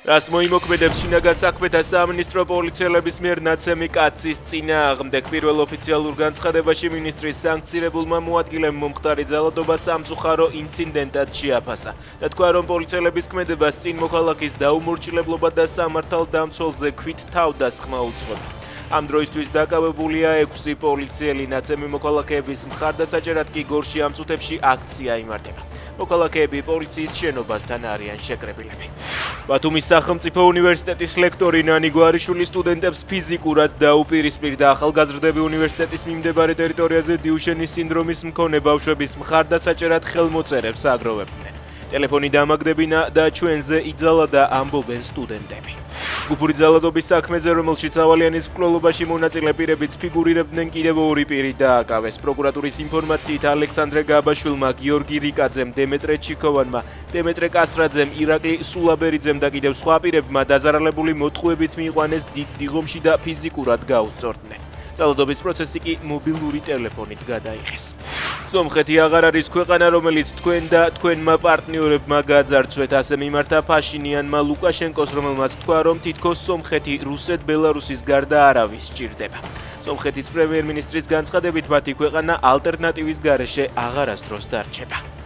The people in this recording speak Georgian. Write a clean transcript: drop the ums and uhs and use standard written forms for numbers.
რას მოიმოქმედებს შინაგან საქმეთა სამინისტრო პოლიციელების მიერ ნაცემი კაცის წინააღმდეგ პირველ ოფიციალურ განცხადებაში მინისტრის სანქცირებულმა მოადგილემ მომხდარი ძალადობა სამწუხარო ინციდენტად შეაფასა და თქვა, რომ პოლიციელების ქმედებას წინ მოქალაქის დაუმორჩილებლობა და სამართალდამცველზე ქვით თავდასხმა უძღვება. ამ დროისთვის დაკავებულია 6 პოლიციელი, ნაცემი მოქალაქეების მხარდასაჭერად კი გორში ამ წუთებში აქცია იმართება. მოქალაქეები პოლიციის შენობასთან არიან შეკრებილები. ბათუმის სახელმწიფო უნივერსიტეტის ლექტორი ნანი გვარიშვილი სტუდენტებს ფიზიკურად დაუპირისპირდა ახალგაზრდები უნივერსიტეტის მიმდებარე ტერიტორიაზე დიუშენის სინდრომის მქონე ბავშვების მხარდასაჭერად ხელმოწერებს აგროვებდნენ. ტელეფონი დამაგდებინა და ჩვენზე იძალა და ამბობენ სტუდენტები. ჯგუფური ძალადობის საქმეზე, რომელშიც ავალიანის მკვლელობაში მონაწილე პირებიც ფიგურირებდნენ, კიდევ 2 პირი დააკავეს. პროკურატურის ინფორმაციით ალექსანდრე გაბაშვილმა, გიორგი რიკაძემ, დემეტრე ჩიქოვანმა, დემეტრე კასრაძემ, ირაკლი სულაბერიძემ და კიდევ სხვა პირებმა დაზარალებული მოთხოვებით მიიყვანეს დიდ დიღომში და ფიზიკურად გაუსწორდნენ. ძალადობის პროცესი კი მობილური ტელეფონით გადაიღეს. სომხეთი აღარ არის ქვეყანა, რომელიც თქვენ და თქვენმა პარტნიორებმა გაძარცვეთ, ასე მიმართა ფაშინიანმა ლუკაშენკოს, რომელმაც თქვა, რომ თითქოს სომხეთი რუსეთ-ბელარუსის გარდა არავის სჭირდება. სომხეთის პრემიერ-მინისტრის განცხადებით, მათი ქვეყანა ალტერნატივის გარეშე აღარასდროს დარჩება.